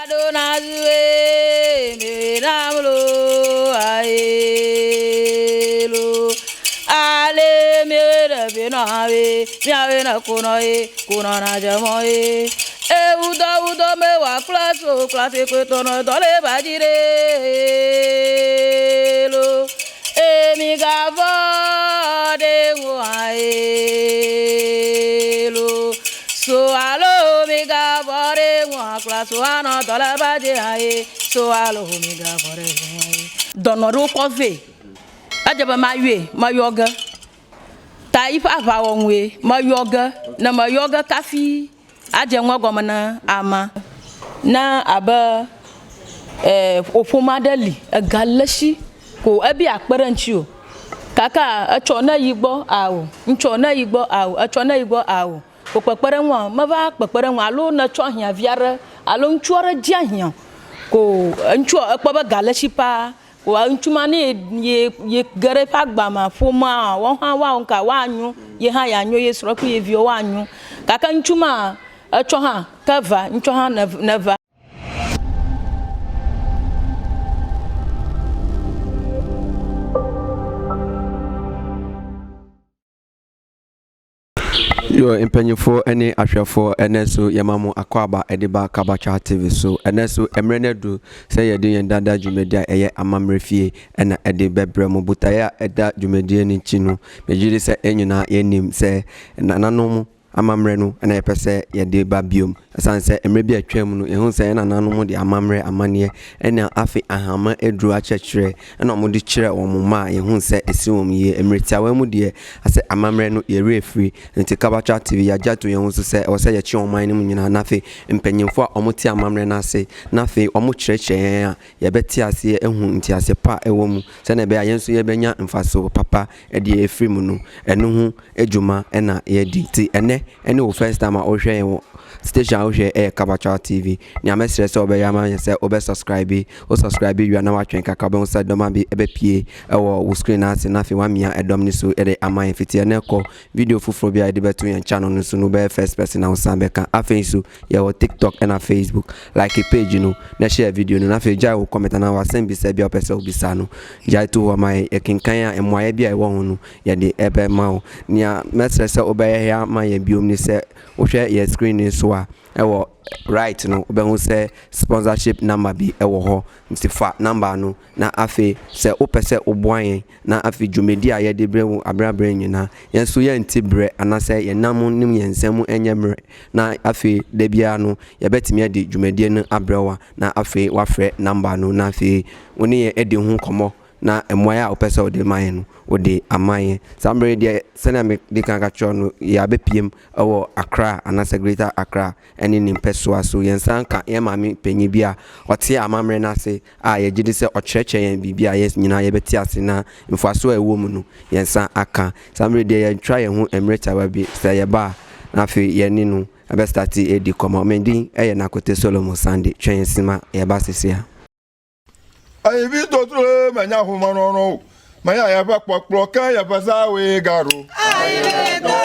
Adonazue miramlo aelo ale mere binawe miawe na kunona jamoe e udo me wa klaso klase kwetono dole bajire lo e mi gavo de aelo so alo mi gavo so ano dola baje aye so alo mi ga fore donoro kofe ajaba ma yoga ta ifa fa wonwe ma yoga na ma yoga kafi aje nwa gomana ama na aba ofoma dali galashi ko abi akparanchi o kaka acho na yigbo awo ncho na yigbo awo acho na yigbo awo ko pepere nwa ma ba pepere nwa alo na cho hia viare alo nchuara dia hia ko nchu akpa galashi pa ko nchuma ni ye gere pa gba ma foma won ha wa nka wa anyu ye ha ya anyu ye soro ku ye vio wa anyu kaka nchuma acho ha kava ncho ha neva Yo impanyefo ene ahwefo ene so yemamu akwaba ediba kabacha TV so ene so emrenedu se yede yen dada dwumedi a eye amamrefie ena ede bebre mo butaya eda dwumedi ni chinu mejiri se enyuna yenim se nananom amamre no na yepese yede ba biom asanse emre bi atwam no ehun se nananom de amamre amane ena afi ahama edru achechire ena mo de kire omuma ehun se esiwom ye emretiawa mu de ase amamre no ye refri nti kabacha TV ya jato ye hunso se o se ye chi oman ni nyina nafi mpanyimfo a omoti amamre na ase nafi omo kireche a ye beti ase ehun nti ase pa ewo mu se na be ayenso ye benya mfaso papa e de efri mu no eno hu ejuma ena ye di ti ene o first time o hwe ye station o hwe kabacha TV ni amesre se obe yama ye se obe subscribe you na watwen kaka be unsa doma bi ebe pie wo screen ase nafi wa mia edom ni so ede aman fiti ene ko video fufuro bi ade beto yan channel no so no be first person na usambe kan afensu ye wo TikTok and Facebook like a page no na share video no na fe jai wo comment na wa send bi se bi opese obisa no jai to wa mai e kinkan ya emwaye bi a wo ho no ye de ebe ma wo nia mesre se obe ya ma ye biom ni se wo hwe ye screen ni so a ewo right no obe hu se sponsorship number bi ewo ho nti fa number no na afi se opese oboan na afi dwumedi a ye de brewu abrabre nyina yenso ye ntibre anase ye nam nim yensam enyemre na afi de bia no ye betimi ade dwumedi no abrewa na afi wafre number no na afi woni ye ede hu komo na emwaya opese ode man no ode amaye sambre de sena me de kan ka cho no ya bepiem ewo Accra anase Greater Accra eni nim peso aso yensan ka ye mami panyi bia ote amamre na se a ye gidi se ochereche yen bibia yes nyina ye beti ase na mfaso ewo mu no yensan aka sambre de ye try hu emreta wa bi se ye ba na fi ye ni no abe start edi komo mendin eye na kote Solomon Sunday twen sima ye ba sesia I be to manya humano. Maya ya ba pokploka ya bazawe garo. I be to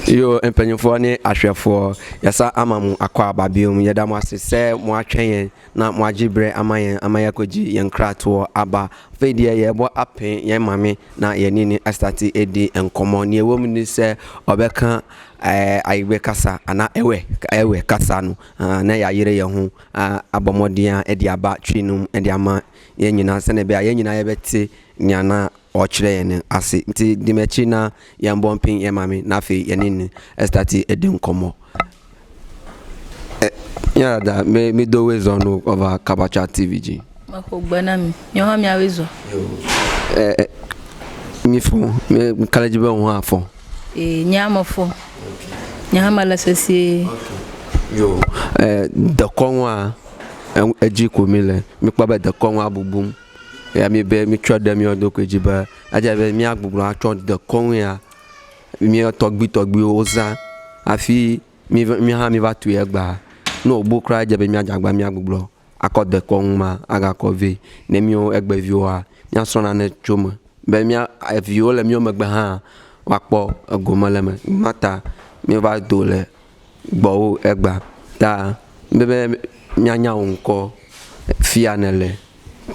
yo empanyefo ne ahwefo yasa amamu akwa babiom yeda mo asese mo atwen na mo agibre amaya koji yenkrato aba fedie ye bo apen ye mame na ye nini astati edi enkomo ne ewom ni se obeka aiwe kasa ana ewe kasa no na ya yire ye ho abomodia e dia ba twinum e dia ma ye nyina se ne be ye nyina ye beti nya na o kire ye ne ase nti di mechi na ye mbompin ye mame na fe ye ne estati edin komo yeah da me do we zone over Kabacha TVG mako gbana mi yo ha mi awezo mi fo me college be ho afo nyama fo nyama la sesi yo the konwa eji ko mi le mi pa be the konwa bubum ya mi be mi twa dem yo do ko ejiba aja be mi agbugbo atwa the konwa mi togbi oza afi mi ha mi va tu egba no bo kra aja be mi ajagba mi agbugbo akọ the konwa aga ko ve ne mi o egba vi o a mi aso na ne choma be mi vi o le mi o megba ha wakpo agomale mata mi va dole gbo egba ta bebe nyanya unko fianele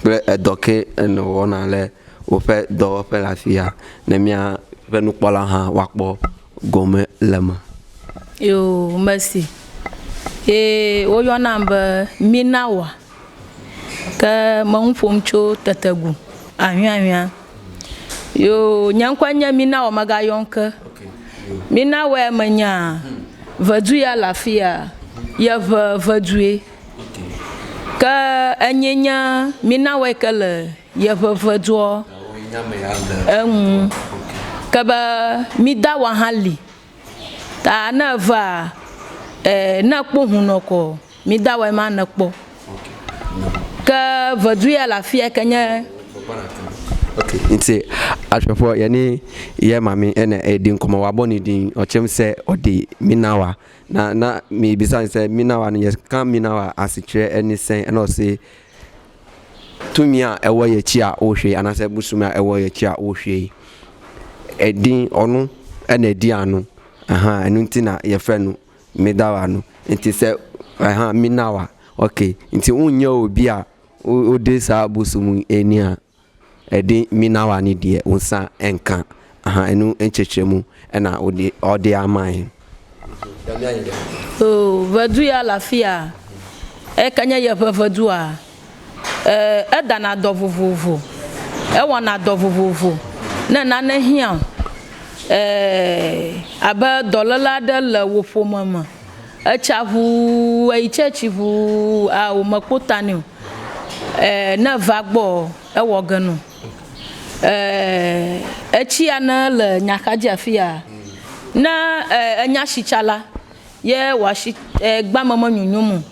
be edoke eno wona le o fe do fe la fia ne mia venu pola ha wakpo gome lema yo merci o yo namba minawa ka monfomcho tatagu ahwan yo nyankwanya minawa maga yonka minawa manya vadu ya lafia ya vadue ka anyenya minawa kala ya vadu ka ba midawa hali ta na va na kpo hunoko midawa ma na kpo ka vadu ya lafia kanya okay nti atwefo yani ye mami ene edin komo waboni din ochem se odi minawa na me bisan se minawa no yes kan minawa asichire eni sen ena o se tumia ewo ye chi a ohwe anase busuma ewo ye chi a ohwe edin onu ena edi anu enu nti na ye fre no midawa no nti se minawa okay nti unye obi a odi sa busumu eni a edi minawa ni die unsa enka enu enchechemu ena odi amai vadu ya lafia kanya ya vadu a dana dovuvu wona dovuvu na hia aba dolala de le wofo mama chavu aichechivu a o makotani na vagbo ewoganu echia na le nyakaji afia na enya shichala ye washi gbamama nyunyumu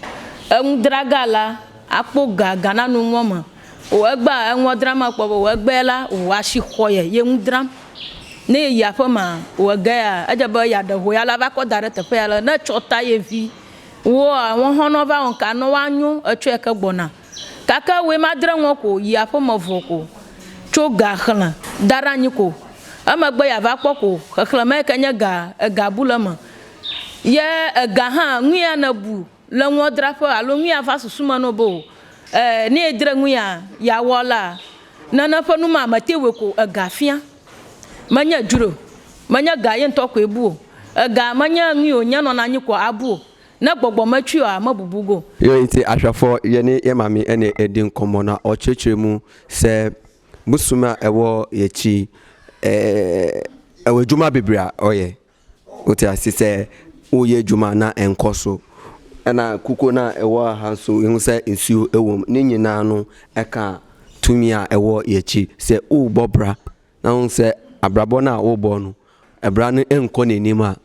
endragala akpo gana nu nwoma o egba enwo drama kpo o egbela o washi khoye ye ndram ne ya fama o ga ajaba ya de ho ya la va ko dare tefe ya na chota ye vi wo awon hono va on ka no wanyu etu e ka gbona kaka we madre won ko ya fama voko cho ga khlan daranyi ko amagba ya va kpoko khlan ma kanya ga bulama ye ga ha nwia na bu le won drapo alo nwia fa susuma no bo ne edre nwia ya wola na fanu ma matewe ko ga fia manya duro manya ga ye ntoko ebu ga manya nwi onya no na anyi ko abu na gbogbo matwi a mabubugo yo nti ahwafo ye ne ye mami ene edin komo na o chechemu se busuma ewo yechi ewe juma bibria oye oti asise oye juma na enkoso na kuko na ewo hanso ehun se ensuo ewom ne nyina no eka tumia ewo yechi se o bobra na hun se abrabo na o bo no ebra no enko nenima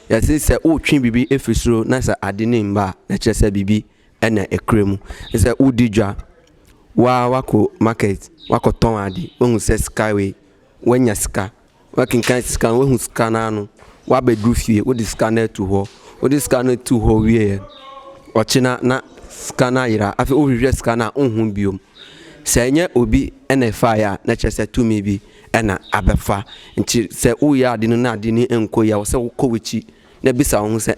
yasi se o twi bibi efisuro na se ade ne mba na chese bibi ena ekremu se udidwa wako market wako ton ade ohun se skyway wanya ska wakin kan ska ohun ska na no wa bedru fie wo diska na tu ho wo diska na tu ho wie ochina na ska na yira afi o hwehwe ska na ohun biom se enye obi ena fire na chese tumi bi ena abefa nti se wo ya ade no na ade ni enko ya wo se wo kowichi na bisa wo se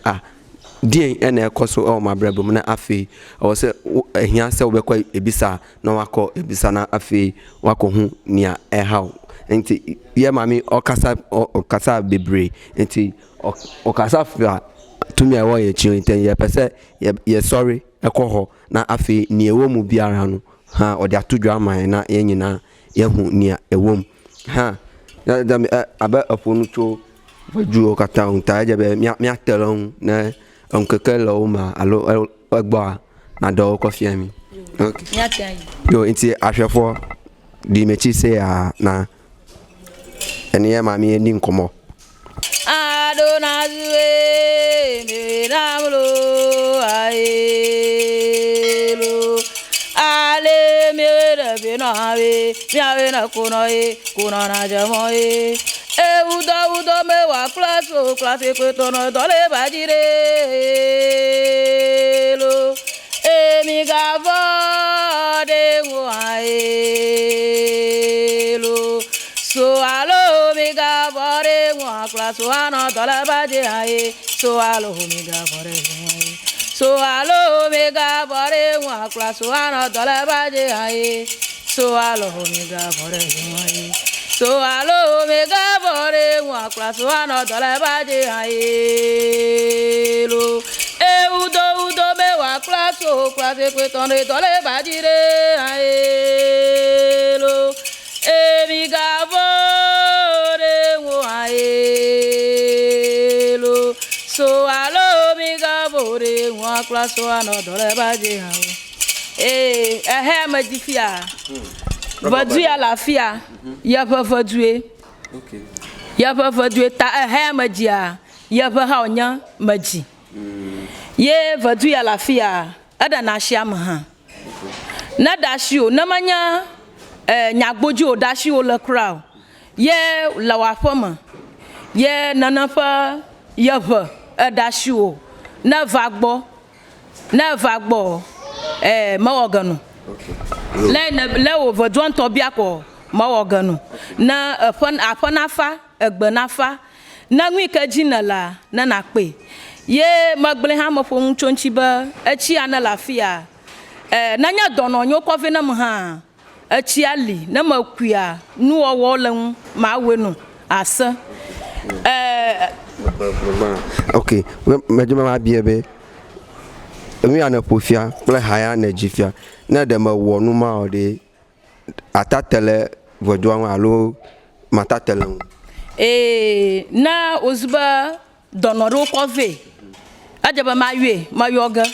dien ena ekoso o mabrabum na afi wo se ehia se wo bekọ ebisa na wakọ ebisa na afi wakọ hu nia ehaw nti ye mami okasa bebre nti okasa fa tumi a wo ye chi nti ye pese ye sorry ekoho na afi ni ewo mu biara no ha odi atodwa aman na ye nyina ye hu ni ewom ha da aba afonu to vaju okata unta je be mi atelon na onkeke lo ma alo egba na do ko fiami okay yo nti ahwefo di mechi say na ene ye mami ni nkomo Adonazwe miramlo aelo ale mere binawe miawe na kunona jamoe udo me wa klaso klase kwetono dole bajire lo mi gavode aelo so alo mi gavore wa klaso ana dole bajire so alo mi gavore so alo mi gavore wa klaso ana dole bajire so alo mi gavore so alo me gabore wa klaso ana dole baje aelo udo me wa klaso klase kwetone dole bajire aelo mi gabore wa aelo so alo me gabore wa klaso ana dole baje aelo ma difia Vadu ya la fia, ya pa vadue. okay Ya pa vadue ta ha magia, ya pa ha onya magi. Ye vadu ya la fia, ada na hia ma ha. Na dashio, na manya nyagboju dashio le crowd. Ye la wa fama. Ye nanafa ya pa dashio. Na vagbo ma oganu. okay le over don to bia ko ma oganu na afanafa egbenafa na nwi ka jinala na na pe ye magle ha mo fo nchonchi ba achi ana lafia na nya dono nyo kofe na m ha achi ali na makua nu owo len ma wenu asa okay majuma ma biebe emi ana pofia kle haya na jifia na dem wo nu ma ode atatele vodoan alo matatele na ozuba donoro kove ajaba ma yoga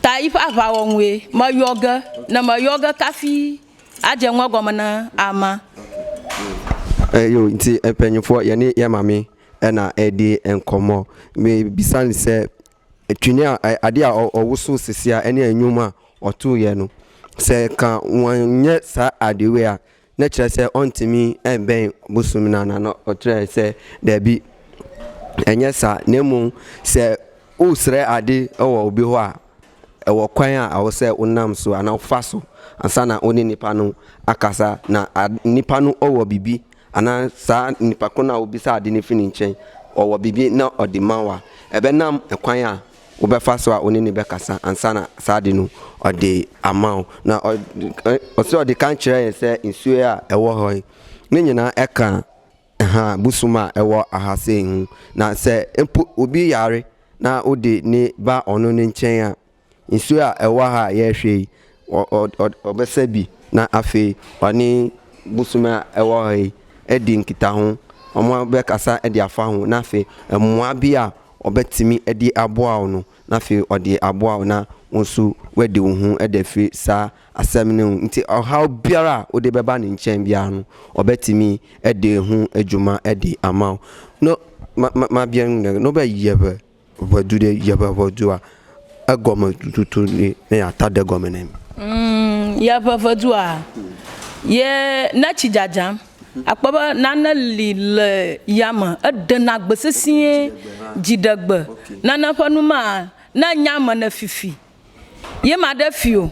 ta ifa va wonwe ma yoga na ma yoga kafi aje nwa gomana ama yo nti empanyfo ye ne ye mame na edi enkomo me bisan se etwini ade a owuso sesia ene anwuma otu ye no se ka wanye sa adewe a na kire se ontimi enben busumi na no otre se da bi enye sa nemu se usre ade owo obi ho a ewo kwan a awo se unam so ana faso ansa na oni nipa no akasa na nipa no owo bibi ana sa nipa ko na obi sa ade ne fini nchen owo bibi na odimawa ebe nam ekwan a obefa so a oni ne bekasa ansa na sa ade no ode amao na oso ode kan kire se nsuo a ewo hoy ne nyina eka busuma ewo ahase hu na se obi yare na ode ne ba ono ne nchen a nsuo a ewo ha ye hwe obesa bi na afi oni busuma ewo hoy edi nkita ho omo bekasa edi afa ho na afi emwa bi a obetimi edi aboa no na afi odi aboa na nsu wedi hu edefi sa asemne nti how biara ode beba ne nchen bia no obetimi ede hu adwuma ede amaw no ma bia no be yebe wadude yebe wadua agoma tutu ni ya tade gomenem ya vavadua ye na chijaja akpaba nana lile yama edena gbesesie jidagbe nana fanuma na nyama na fifi ye madafio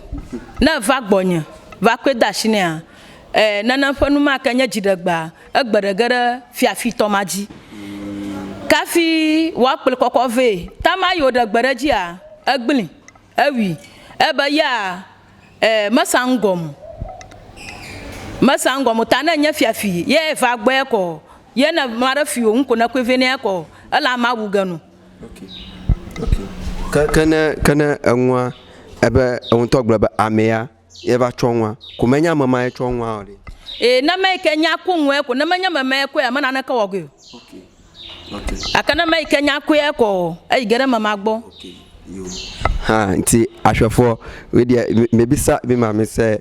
na vagbonye vakwedashi a nana fanuma kanya jidagba egberegere fiafi tomaji kafi wakpel kokove tamayo dagbereji a egbin ewi ebe ya masangom masango mutana nya fiafi ye fa gbe ko ye na mara fi o nko na kwevene ko ala ma wuganu. Kana enwa ebe ontogba ba amea ye ba chonwa kumenya mama ye chonwa ori na mai kenya kunwe ko na manya mama ko ya mana na ka wogo. Akana mai kenya ko e ko ai gere mama gbo. Ha nti ahwefo we dia mebisa bi ma me se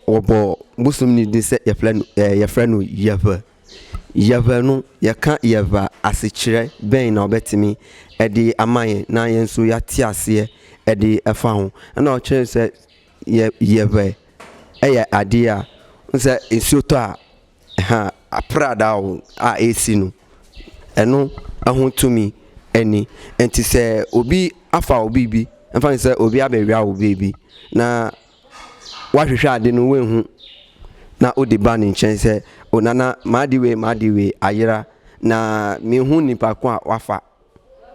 obo busum ni di se ye frɛ no Yeʋe no ye ka Yeʋe asechire ben na obetimi edi amaye na ye nso ya ti ase edi efa ho na o kire se Yeʋe eye ade a nse ensuoto a ha aprada o a esi no eno ahotumi eni enti se obi afa obi bi mfa se obi abewia obi bi na wahwehwe ade no wenhu na odi ba ni nchen se onana madiwe ayira na mehu nipa ko a wafa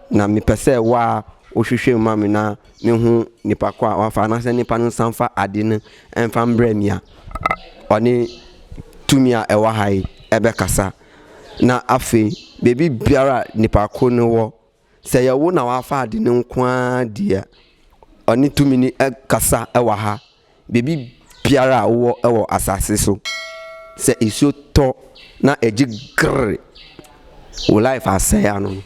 na mepese wa ohwehwe mama na mehu nipa ko a wafa na se nipa no sanfa ade no emfa mbrɛ mia oni tumia ewa hai ebe kasa na afi baby biara nipa ko no wo se ye wo na wafa ade no nko dia oni tumini kasa ewa ha baby biara wo ewo asase so se isu to na eji gre wo life asaya no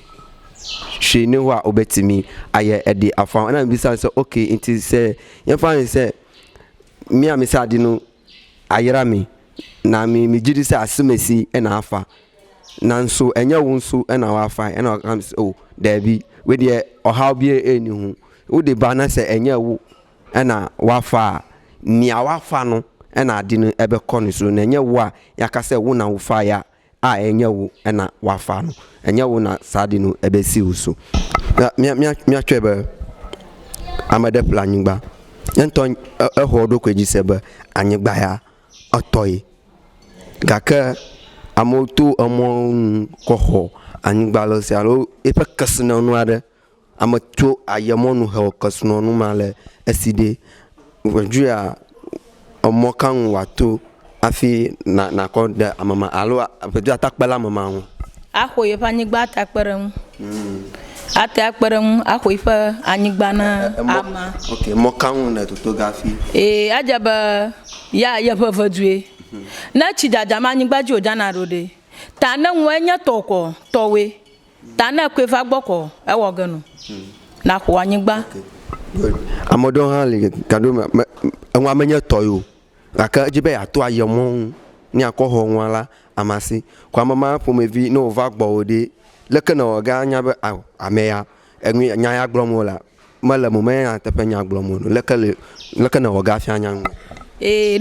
she ne wa obetimi aye edi afa na bisa se okay inti se ye fa se mi amisa di no ayira mi na mi gidi se asemesi e na afa na nso enya wo nso e na wa afa e na kam se oh there be we de ohaw bi eni hu wo de ba na se enya wo e na wa afa ni awafa no e na ade no ebe kɔ so na enya wo a yakase wo na wo fa ya a enya wo e na wa fa no enya wo na sade no ebe si wo so mi atwebe amade planyigba ento ehodo kweji sebe anyigba ya otoyi gaka amoto amon koho anyigba lo se alo epe kasna no ade amato ayamonu he kasno no male eside wajua omokan wato afi na ko de amama alo apedu atakpela mama ho Ahoye panigba atakperem atakperem ahoye fa anigba na ama okay mokan na totografi ajaba ya Yeʋe Vudugã na chijaja manigba ji ojana rode ta na nwenya toko towe ta na kwefa gboko ewoganu na ko anigba amodon hali kadoma enwa menye toyo aka jibe ya to ayemo ni akoho nwala amasi kwa mama pomevi no va gbode leke na oga anya be ameya enwi anya ya gbromola mala mo me ya tepenya gbromo no leke na oga fi anya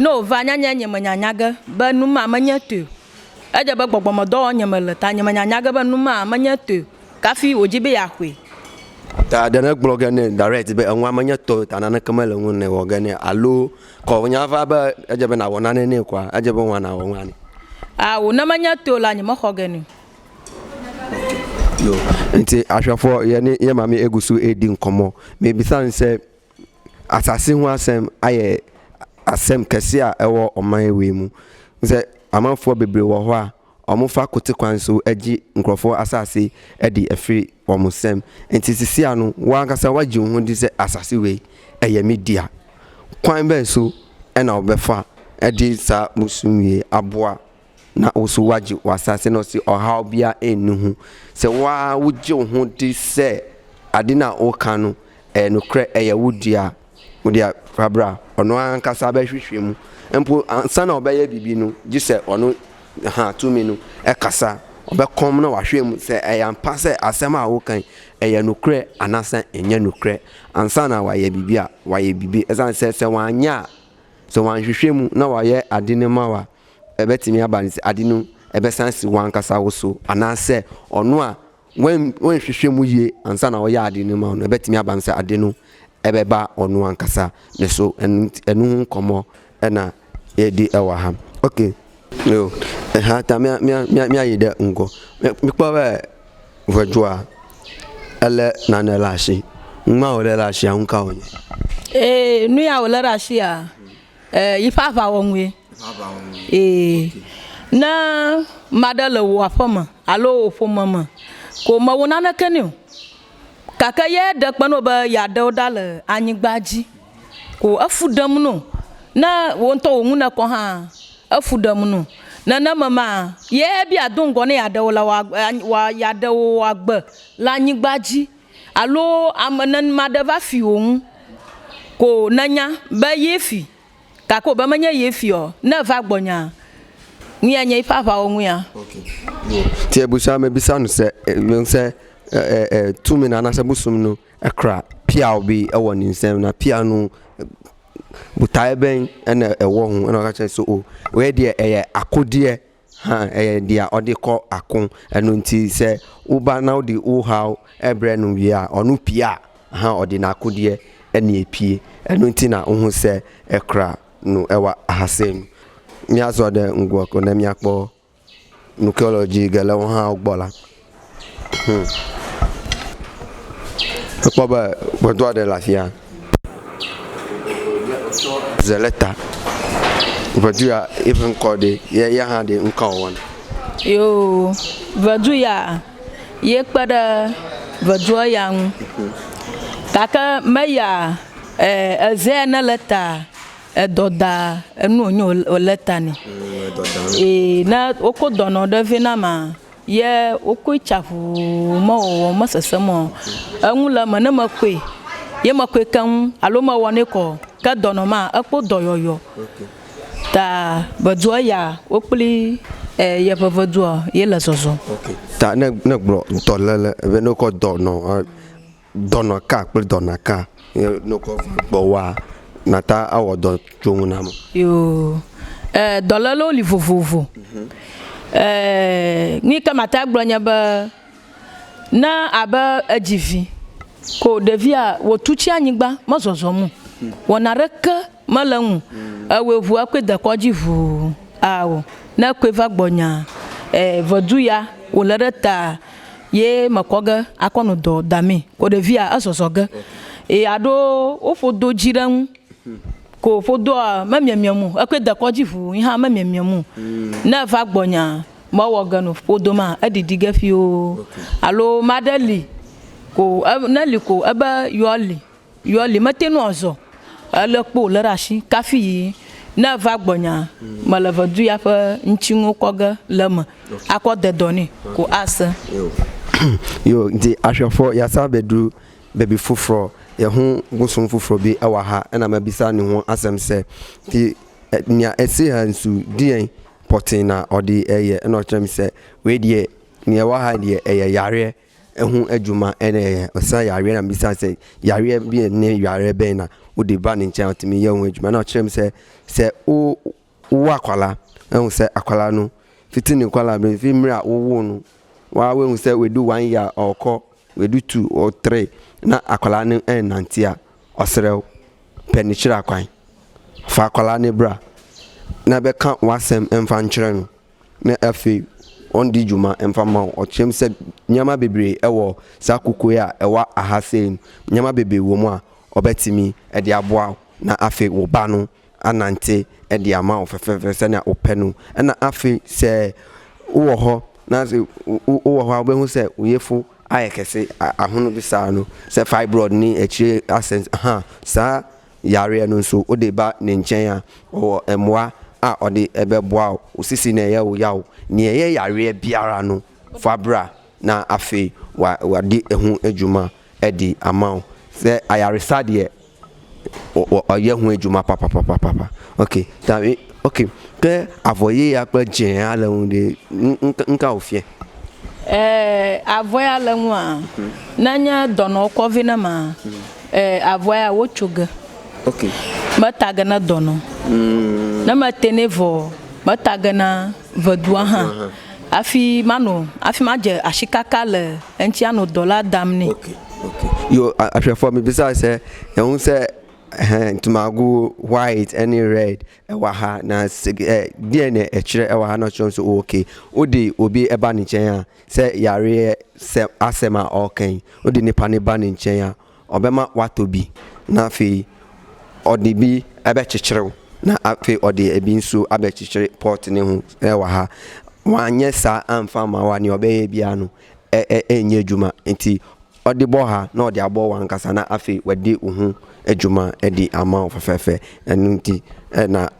no va anya nyaga ba numa manya tu aja ba gbogbomo do nyamala ta nyamanya nyaga ba numa manya tu kafi ojibe ya kwe ta dana blogger ne direct be enwa manya to ta na kamala ngun ne woga ne alo ko nya va ba aja be na wona ne kwa aja be wana wona ne wo na manya to la nyama hogani yo nti ahwefo ye mame egusu edi nkomo me bisan se asase hu asem aye asem kese a ewo oman ewe mu se amanfo bebre wo ho a omufa kote kwan so agi nkrofo asase edi afri omusem nti sisi anu wankasa wagi hu di se asase we eye media kwan be so ena obefa edi sa musumie aboa na oso wagi wasase no si ohaw bia enuhu se wa wugi hu di se adina oka no enukre eye wudia fabra ono ankasa ba hwehwemu empo ansa na obeye bibi no gise ono ha tumi no ekasa obekom na wahwemu se eyampa se asema a wokan eye nukre anasa enye nukre ansa na waye bibi a waye bibi ezan se wanya so wanhwehwemu na waye adine mawa ebetimi abanise adinu ebesansi wankasa woso anase ono a when hwehwemu ye ansa na waye adine mawa no ebetimi abanise adinu ebeba onu ankasa ne so enu komo na edi ewa ha okay no ha ta mi ayide ngo mi pa ba Vudugã ele na na lashi nma ole lashi anka onye nu ya ole lashi a yi papa wonwe na madale wa fama alo fo mama ko ma wona na kenio kaka ye de kpano ba ya de dale anyigbaji ko afudam no na wonto wo na ko ha afudam no na mama ye bi adungo ne ya de la wa ya de wa gbe la anyigbaji alo amanan madava fi ohun ko nanya ba yefi kako ba manya yefi o na va gbonya ni anya ifafa ohun ya. Okay ti ebusa me bisa no se tumi na na se busum no ekra pia obi e woni nsem na pia no butai ben ena ewo hu ena ka che so o we de eye akode ha dia odiko akon eno nti se uba na odi o how ebre no wi a onu pia ha odi na akode ene epie eno nti na hu se ekra no ewa hasen mi azo de ngwo ko na mi akpo nucleology gele won ha ogbola Papa bodo de la fia zeleta Vudugã even called ya had in one. Yo, Vudugã, ye pada Vudugã yang. Kaka maya zena leta doda enu onyo leta ni. Na oko dono de vinama ye oko chafu mo masasemo. Angula manama kwe. Ye makwe kan aloma wane ko ka dono ma akpo doyoyo. Okay. Ta Vudugã opli ye Vudugã ye la soso. Okay. Ta ne bro tolele we no ko dono ka pli dona ka no ko bowa nata awodo jonguna mo. Yo dolalo li vovovo. Ni kamata gbronya ba na aba ajivi ko devia wo tuchi anyigba mozozo mu. Wona reka malangu awevu akweda kwajivu awo na kweva gbonya Vudugã wolereta ye makoga akono do dami ko devia asosoga ado ofodo jiran ko fodo mamiamiamu akweda kwajivu ha mamiamiamu na va gbonya mawoga no fodo ma adidiga fio alo madali ko nali ko aba yoli matenu ozo alekpo lerashi kafi na va gbonya mala Vudugã fa nchingo koga lama akode doni ko asa yo ndi ahwefo ya sabedu baby fufro ye hu gusum fufro bi ewa ha na mabisa ne ho asem se ti nya esi hansu dien potina odi eye na ochrem se we die ne ewa ha die eye yare ehun adwuma ene osa yare na bisa se yare bi ne yare ben na odi ba ne nchen otimi ye hu adwuma na ochrem se o akwala ehun se akwala no fitini kwala be fi mra wo no wa we say we do 1 year or we do 2 or 3 na akwala ne nantia osrew penichira kwan fa akwala ne bra na be kan wasem emfa nkyere no na afi on di juma emfa ma o chem se nyama bebre ewo sakoko ya ewa ahasen nyama bebe wo mu a obetimi e de aboa na afi wo ba no anante e de ama ofefefe se na openu na afi se wo ho na se wo ho abehu se uyefu ayekese ahono bi sa no se fibroid ni echi accent sa yare no so o de ba ne nchen a o emwa a ode ebeboa osisi na ye wo yawo ne ye yare biara no fabra na afi wa di ehu adwuma edi amount se ayare sade o ye hu adwuma papa okay tawe okay ke avoye ya pa jen ala unde nka ofie avoya la nwa nanya dono ko vina ma avoya wo chuga okay mataga na dono na matenevo mataga na Vudugã ha afi maje ashikaka le enti ano dollar damni okay yo afefo me bisa se ehun se tumagu white any red ewa ha na DNA echire ewa ha no so okay odi obi eba ni chen a se yare se asema okay odi nipa ne ba ni chen a obema watobi na fi odi bi ebe chichirew na afi odi ebi nso abechichiri port ne ho wa ha wanye sa amfa ma wa ne obeye bia no enye adwuma nti odi bo ha na odi abo wankasa na afi wadi uhu adwuma edi ama ofefefe enu nti na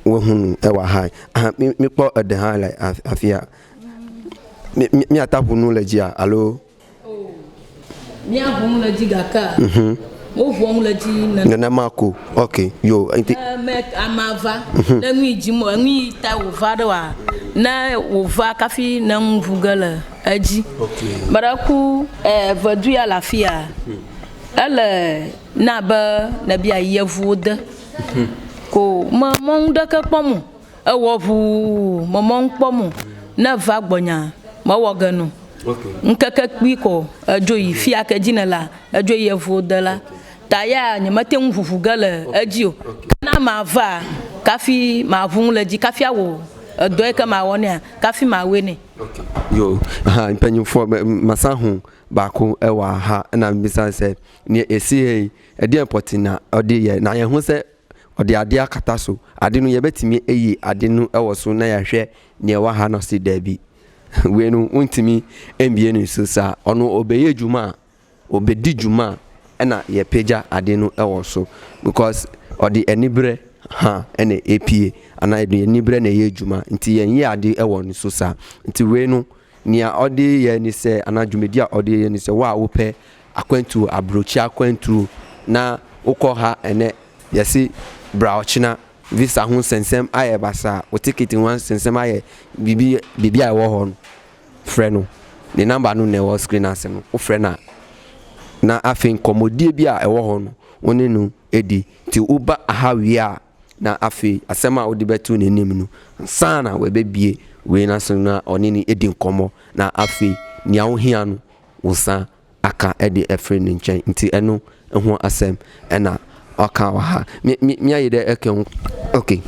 wo hu wa ha mi kpo odi ha like afia mi atapu nu legia allo mi abun legiga ka mo vo legi na mako okay yo me amava na nwi jimo nwi ta ova do wa na ova kafi na mvugala aji baraku vadu ya lafia ele na ba na bia Yeʋe Vudugã ko mamon de ka pomu ewo vu mamon pomu na va gbonya ma woganu nkaka kpi ko ajoyi fia ka jinala ajoyi Yeʋe Vudugã la taya nyamate mvuvugala ajio na mava kafi mavun leji kafi awo doy ka ma woni kafi ma weni yo mpanyimfo masahu baako ewa ha na mbisa se ne esi he edi importina odi ye na ye hu se odi ade akata so ade no ye betimi eyi ade no ewo so na ya hwe ne wa ha no si dabi we no untimi mbie no so sa ono obeye djuma obedi djuma na ye peja ade no ewo so because odi enibre ha ene APA ana enibre na ye djuma nti ye ade ewo no so sa nti we no nia odi ye ni se anadwumedi a odi ye ni se wa wo pe akwantu abrochi akwantu na ukọ ha ene yesi braochina visa hu sensem aye basa o ticket wan sensem aye bibi a wo ho frɛ no the number no na wo screen asem no wo frɛ na afin komodie bi a ɛwɔ ho no woni no edi ti uba ahawi a na afi asem a odi betu n'anim no sana we bebie we na so na oni ni edi nkomo na afi nia wo hia no wosa aka edi efre ne nchen nti eno ho asem ena aka wa ha mi ayide eke okay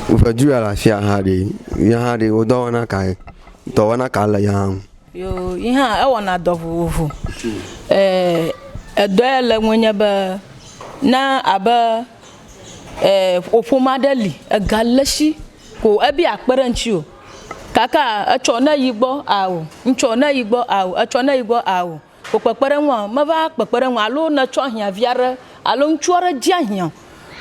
ufaju ala fia hade ya hade odawana kai to wana kala ya yo iha e wona dovuvu edoele nwenye ba na aba opomadali egalashi ko abi akperanchi o kaka acho na yigbo awo ncho na yigbo awo acho na yigbo awo ko pepere won ma ba pepere won alo na cho hia viare alo nchuore dia hia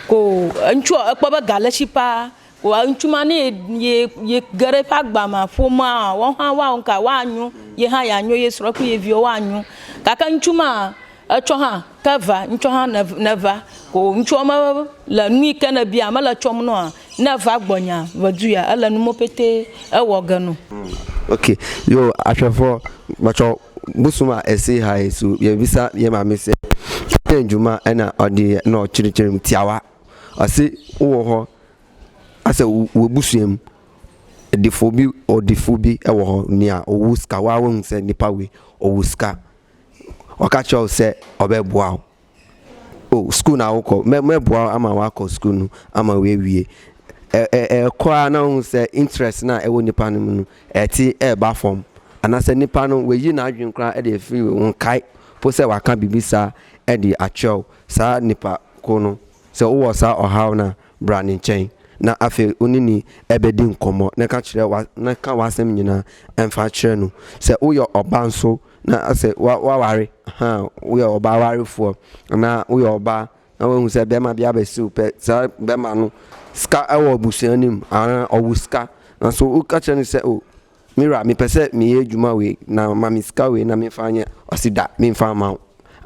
ko ncho ekpo galashi pa ko nchuma ni ye gere pa gba ma foma won ha wa nka wa anyu ye ha ya anyu ye soro ku ye vio wa anyu kaka nchuma acho ha kava ncho ha neva ko nchoma la nui kana bia ma la chom no na va gbonya vaduya ala no mopete ewo ganu okay yo ahwefo macho busuma ese ha so ye bisa ye ma me se tenjuma ena odi no chirichirim tiawa ase wo ho ase wo busuem edifobi odifobi ewo ho ni a owu ska wa won se nipa we owu ska wakacho se obeboa o school na woko meboa ama wako school no ama we wie kwa na hu se interest na ewo nipa no mu eti ba form anase nipa no we yi na adwen kra e de free won kai po se waka bibisa e de acho sa nipa ko no se wo sa ohaw na brand chain na afi onini ebedi nkomo na ka kire wa na ka wasem nyina emfa kire no se wo yo oba nso na ase wa ware ha wo yo oba ware fo na wo yo oba na wo hu se be ma bia be si pe sa be ma no ska ewo busuanim ana owuska na so ukache ni se o mira mi pese mi ejuma we na mami ska we na mi fanya osida mi fa ma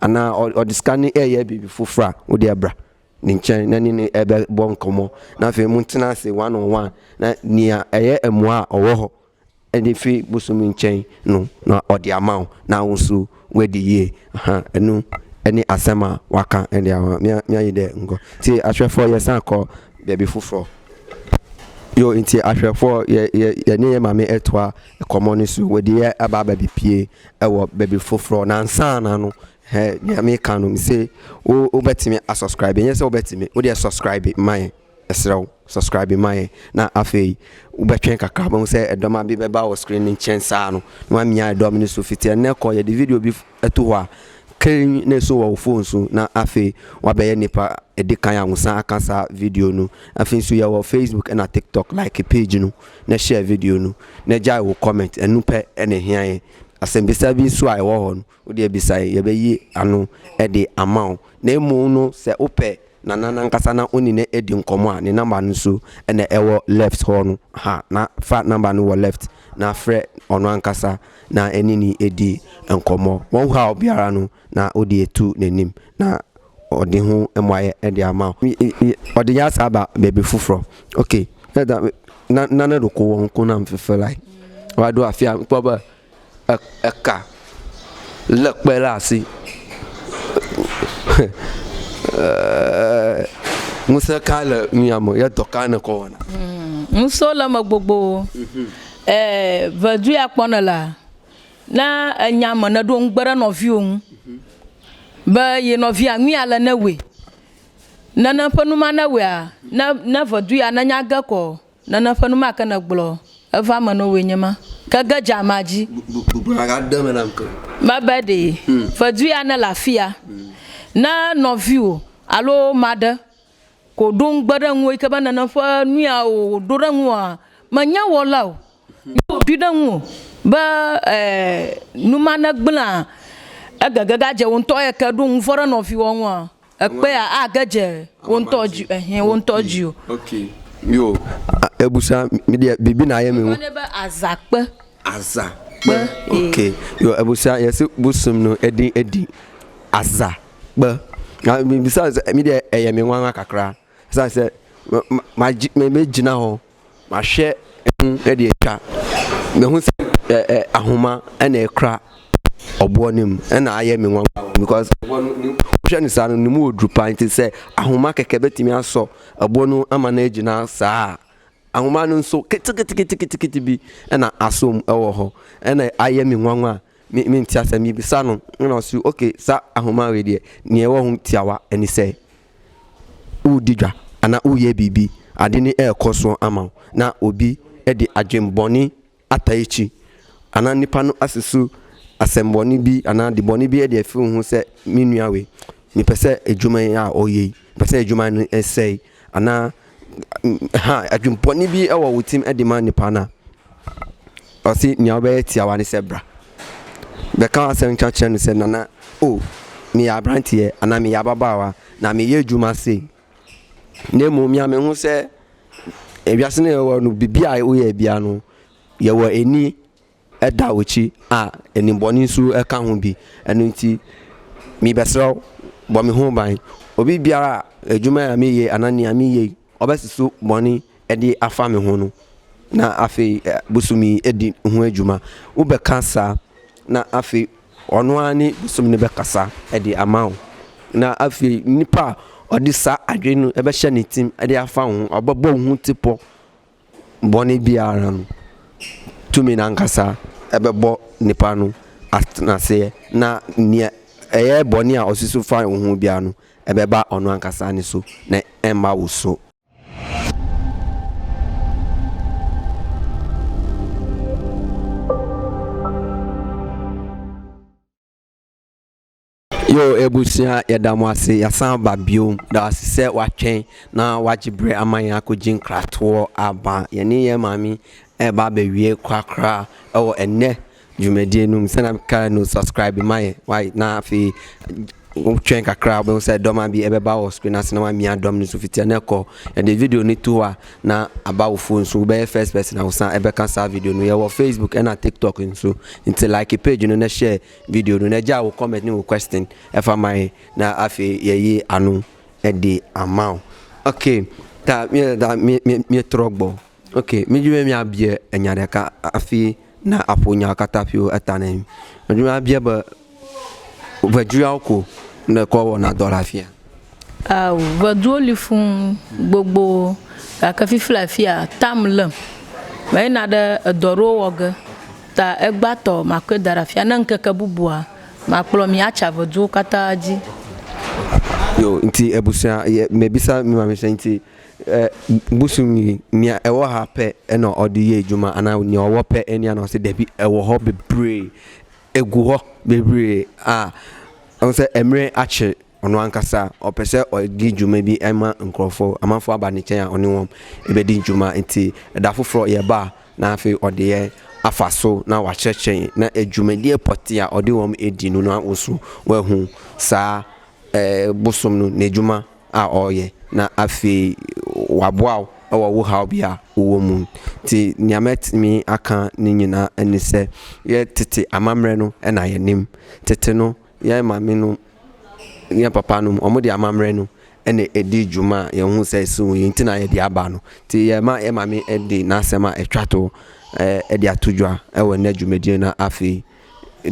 ana odiska ni eye bibi fufra odi abra ni nchen na ni ebe bon komo na fe mu ntena se 1-on-1 na nia eye emua owo ho eni fi busumi nchen no na odi amaw na wonsu wedi ye ha enu eni asema waka eni awa mi ayide ngo ti ahwefo yesan ko baby fufro yo inti ahwefo ye ne mame etwa common so wedi ye aba baby pie ewo baby fufro na ansana no he nyame kan no mi say o betimi a subscribe yes o betimi o dey subscribe my esrew subscribe my na afei o betwen kakra ba say edoma bi beba o screen nchensa no na mia edom ni so fitia ne ko ye the video bi eto ho a kan na so wo phone so na afi wa be nipa edi kan ya musa akasa video no afi so ya wo Facebook na TikTok like page no na share video no na jai wo comment enu pe ene hian asembisa bi so ai wo ho no wo de bisa ye be yi ano e de amount na emu no se ope na nkasa na oni na edi nkomo a ne number no so ene ewo left ho no ha na fa number no wo left na fre ono ankasa na eni ni edi nkomo won ha obiara no na odi etu nenim na odi ho emwaye edi amount odi ya saba baby fufro okay na do ko won ko na mfefe like wa do afia po ba eka lekpe la si musa kala nyamo ya dokana ko wana nso la magbogbo vadu ya kpona la na nyamo na do ngbara no vion ba ye no via nwi ala na we na panuma na we na vadu ya na nyaga ko na panuma ka na gblo ava ma no we nyama kaga jamaji bubraga dame na mko mabade vadu ya na lafia na no view alo mada ko don gbara nwo ka bana na fa nua o dora nwo a manya wola o yo duda nwo ba numa na gbla agaga je won to e ka don fora no fi won a pe a agaje won toju won toju okay yo ebusa mi de bibi na ye me wo azakpe okay yo ebusa yes busum no edi aza ba besides me dey me nwa kakra so I say me gina ho ma hwe e dey twa me hu se ahoma na ekra obo nim na aye me nwa because hwe ni sa no mu odrupa nti se ahoma keke betimi aso obo no ama na gina saa ahoma no so kiti bi na asom ewo ho na aye me nwa me ntia se mi bisa no na so okay sa ahoma we de ne ewo hu tiawa eni se udidwa ana uye bibi ade ni ekoso ama na obi e de adwemboni ataichi ana nipa no asesu asemboni bi ana de boni bi e de afi hu se minua we ni pese edwuman a oye pese edwuman no esei ana ha adwemboni bi e wo wutim e de man nipa na o si nya obe tiawa ni se bra be kan asem chache no se nana o mi abrantie ana mi yababawa na mi yedwuma se nemu mi ame hu se ewiase ne wo no bibia o ye bia no ye wo eni eda ochi a eni boni su e ka ho bi eno nti mi besro bo mi ho ban obi biara edwuma ya mi ye anani ami ye obesisu boni edi afa mi ho no na afi busumi edi ho edwuma wo be kansa na afi ono ani busumi ne be kasa edi amao na afi nipa odisa adwenu ebe hye ne tim edi afa ho obabo hu tipo boni biara no tumi na nkasa ebebo nipa no atnase na nia eye boni a osisu fa hu bia no ebeba ono ankasa ni so na emma wo so yo ebusia yedamo ase yasan ba biom da asese watwen na wajibre aman akogin krato aba yene ye mami eba be wie kwakra ewo enne dwumedie num sena ka no subscribe my why na fi twen kakra be say doma bi ebeba wo screen as na mi adom ni so fitia na ko e de video ni tuwa na about phone so be first person na usan ebe kan sa video no ye wo Facebook and TikTok so until like a page no na share video no na ja wo comment ni wo question e fa my na afi ye anu e de amount okay ta mi trogbo okay mi jume mi abie enyare ka afi na aponya katapio atanem mi jume abie ba vajua ko na ko na dolafia vaduli fun gbogbo ka fiflafia tamlem me na de doro woge ta egbato makwe darafia na nkeke bubua makplo mi acha vadu kataji yo nti ebusia mebisa mi mama nti busumi mi ewo ha pe eno odi ye ejuma ana ni owo pe eni ana o se debi ewo ho bebre egu ho bebre on say emre ache ono ankasa opese odi dwuma bi ema nkrofo amanfo aba ne chen a oni wom ebedi dwuma nti da foforo ye ba na afi ode ye afaso na wa chechen na edwumadie poti a ode wom edi no na osu wa hu sa bosom no na dwuma a oye na afi waboa wo ha bia wo mu ti niamet mi aka ni nyina eni se ye tete amamre no na ye nim tete no ye mame no ye papa no omo de amamre no ene edi dwuma ye hu se su ye ntina ye de aba no ti ye mame edi na asema etwato edi atodwa ewo na dwumadie na afi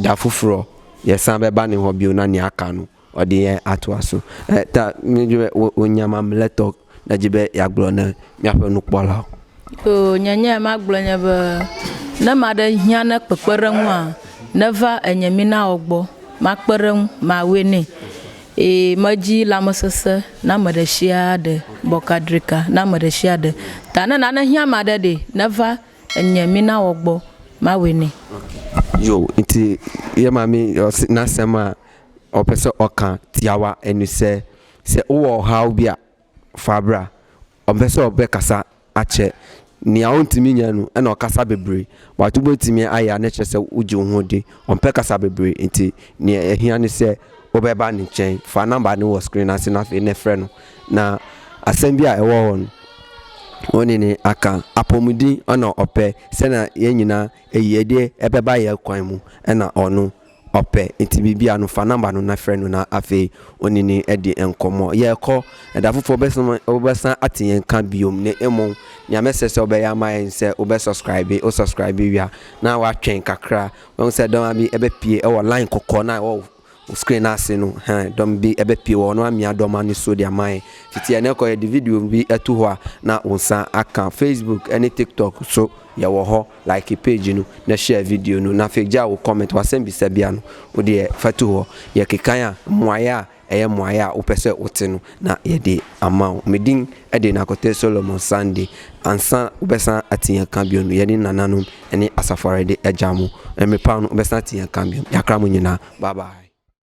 da foforo ye san be ba ne ho bio na ni aka no odi ye atoaso ta mi onyama mletok na jibe ya glo na mi afa nu kpola nyanya ma glo nya ba na ma da hia na pepere mu a na va enyami na ogbo ma kpere ma weni maji la mosese na madashia de bokadrika na madashia de ta na hia ma da de na va enyami na ogbo ma weni yo nti ye mami na sema opese oka tiawa enu se wo ha bia fabra opese obekasa ache ni awuntimi nya no na okasa bebre watubo timi aya na chese uji ho de ompe kasa bebre nti ni ehia ne se obeba ne chen fa number ni wo screen ase na fe ne frɛ no na asembia ewo hon oni ni aka apomudi ona ope se na ye nyina eyede ebeba ye kwan mu na ono ope nti bibia no fa number no na frɛ no na afi oni ni edi enkomo ye kɔ edafofo obesan atiyen kan biom ne emo nya mesese obeya mai se obe subscribe o subscribe wia na wa twen kakra won se don abi ebe pie e wo line kokɔ na wo screen ase no don bi ebe pie wo no amia dom ani so dia mai fiti ene ko the video bi etu ho na unsa aka Facebook any TikTok so ya wo ho like page no na share video no na feja wo comment wa send bi sabia no wo de fatu ho ye kekan a moaya eye moaya wo pese wote no na ye de ama medin e de na kote Solomon Sunday ansa wo besa atiyan kan bi no ye ni nananom ene asafare de ejamo me pa no wo besa atiyan kan bi yakra mo nyina bye bye.